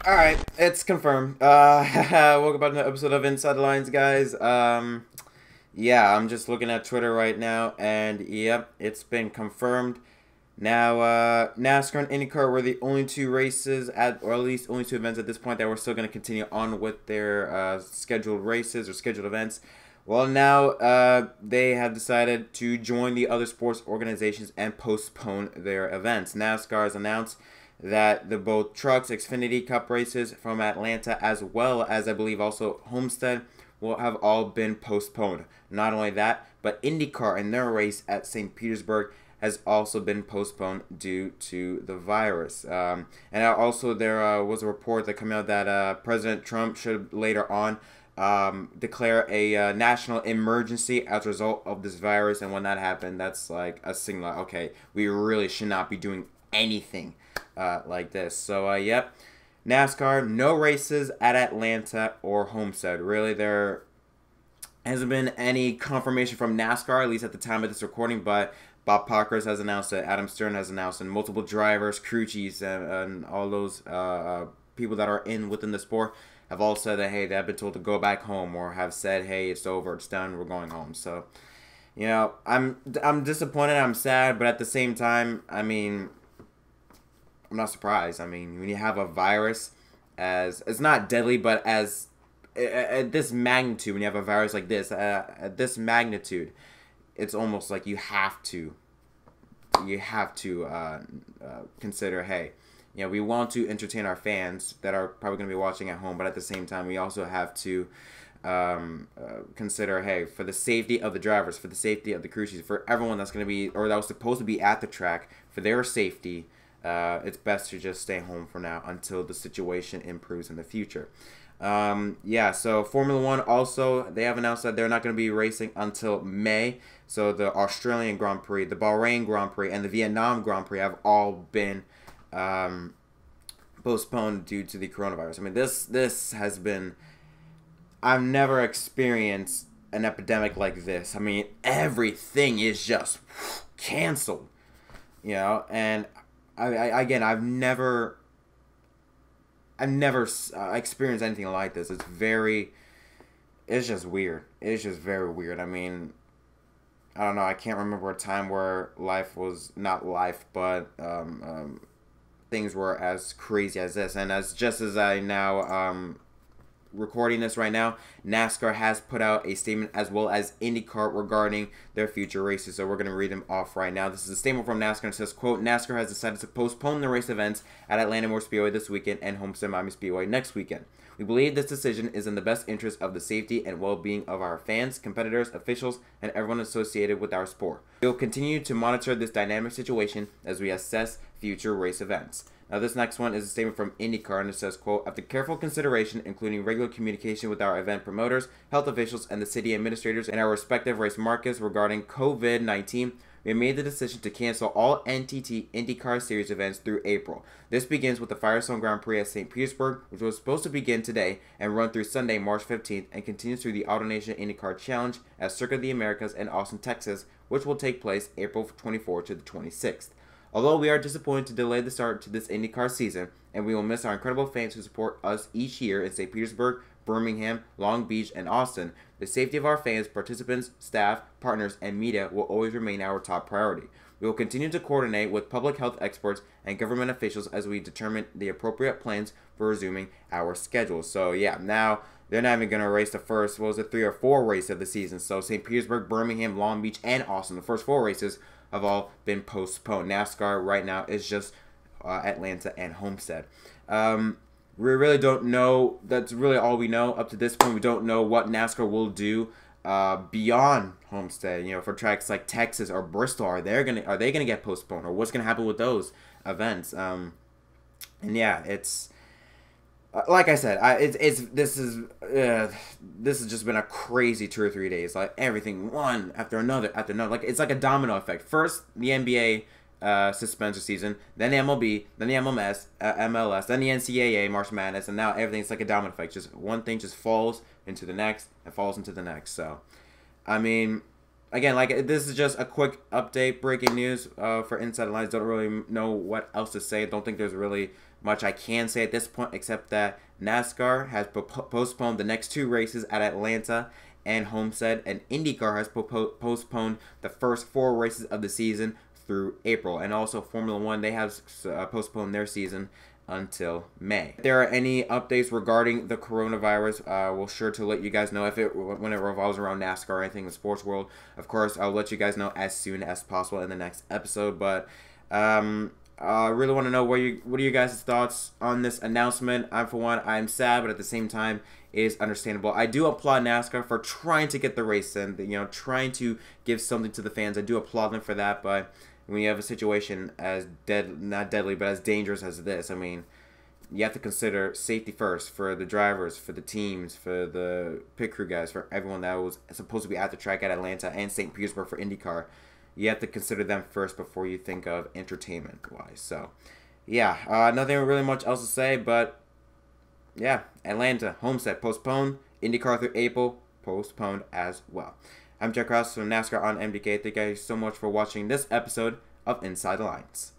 Alright, it's confirmed. Welcome back to another episode of Inside the Lines, guys. Yeah, I'm just looking at Twitter right now, and yep, it's been confirmed. Now, NASCAR and IndyCar were the only two races, or at least only two events at this point that were still going to continue on with their scheduled races or scheduled events. Well, now they have decided to join the other sports organizations and postpone their events. NASCAR has announced that the both trucks Xfinity Cup races from Atlanta, as well as I believe also Homestead, will have all been postponed. Not only that, but IndyCar and their race at St. Petersburg has also been postponed due to the virus. And also there was a report that came out that President Trump should later on declare a national emergency as a result of this virus. And when that happened, that's like a signal, okay, we really should not be doing anything like this. So, yep. NASCAR, no races at Atlanta or Homestead. Really, there hasn't been any confirmation from NASCAR, at least at the time of this recording, but Bob Parkers has announced it, Adam Stern has announced it, and multiple drivers, crew chiefs, and all those people that are within the sport have all said that, hey, they've been told to go back home, or have said, hey, it's over, it's done, we're going home. So, you know, I'm disappointed, I'm sad, but at the same time, I mean, I'm not surprised. I mean, when you have a virus as, it's not deadly, but as at this magnitude, when you have a virus like this, at this magnitude, it's almost like you have to consider, hey, you know, we want to entertain our fans that are probably going to be watching at home, but at the same time, we also have to consider, hey, for the safety of the drivers, for the safety of the crew chiefs, for everyone that's going to be, or that was supposed to be at the track, for their safety, it's best to just stay home for now until the situation improves in the future. Yeah, so Formula One also, they have announced that they're not going to be racing until May. So the Australian Grand Prix, the Bahrain Grand Prix, and the Vietnam Grand Prix have all been postponed due to the coronavirus. I mean, this has been, I've never experienced an epidemic like this. I mean, everything is just canceled, you know, and again, I've never experienced anything like this. It's just weird. It's just very weird. I mean, I don't know. I can't remember a time where life was not life, but things were as crazy as this. And just as I now recording this right now, NASCAR has put out a statement, as well as IndyCar, regarding their future races. So we're going to read them off right now. This is a statement from NASCAR. It says, quote, NASCAR has decided to postpone the race events at Atlanta Motor Speedway this weekend and Homestead-Miami Speedway next weekend. We believe this decision is in the best interest of the safety and well-being of our fans, competitors, officials, and everyone associated with our sport. We will continue to monitor this dynamic situation as we assess future race events. Now, this next one is a statement from IndyCar, and it says, quote, after careful consideration, including regular communication with our event promoters, health officials, and the city administrators in our respective race markets regarding COVID-19, we made the decision to cancel all NTT IndyCar Series events through April. This begins with the Firestone Grand Prix at St. Petersburg, which was supposed to begin today and run through Sunday, March 15th, and continues through the AutoNation IndyCar Challenge at Circuit of the Americas in Austin, Texas, which will take place April 24th to the 26th. Although we are disappointed to delay the start to this IndyCar season, and we will miss our incredible fans who support us each year in St. Petersburg, Birmingham, Long Beach, and Austin, the safety of our fans, participants, staff, partners, and media will always remain our top priority. We will continue to coordinate with public health experts and government officials as we determine the appropriate plans for resuming our schedules. So yeah, now they're not even going to race the first, 3 or 4 races of the season. So St. Petersburg, Birmingham, Long Beach, and Austin, the first 4 races have all been postponed. NASCAR right now is just Atlanta and Homestead. We really don't know. That's really all we know up to this point. We don't know what NASCAR will do beyond Homestead. You know, for tracks like Texas or Bristol, are they gonna get postponed, or what's gonna happen with those events? And yeah, it's like I said, this has just been a crazy 2 or 3 days. Like everything, one after another after another. Like it's like a domino effect. First, the NBA suspends the season, then the MLB, then the MLS, then the NCAA, March Madness, and now everything's like a domino effect. Just one thing just falls into the next and falls into the next. So, I mean, again, like this is just a quick update, breaking news for Inside the Lines. Don't really know what else to say. Don't think there's really much I can say at this point, except that NASCAR has postponed the next 2 races at Atlanta and Homestead, and IndyCar has postponed the first 4 races of the season through April. And also Formula 1, they have postponed their season until May. If there are any updates regarding the coronavirus, we'll sure to let you guys know when it revolves around NASCAR or anything in the sports world. Of course, I'll let you guys know as soon as possible in the next episode. But I really want to know what are you guys' thoughts on this announcement. For one, I'm sad, but at the same time, it is understandable. I do applaud NASCAR for trying to get the race in, trying to give something to the fans. I do applaud them for that, but when you have a situation as not deadly, but as dangerous as this, I mean, you have to consider safety first for the drivers, for the teams, for the pit crew guys, for everyone that was supposed to be at the track at Atlanta and St. Petersburg for IndyCar. You have to consider them first before you think of entertainment-wise. So, yeah, nothing really much else to say, but yeah, Atlanta, Homestead postponed, IndyCar through April postponed as well. I'm Jack Ross from NASCAR on MDK. Thank you guys so much for watching this episode of Inside the Lines.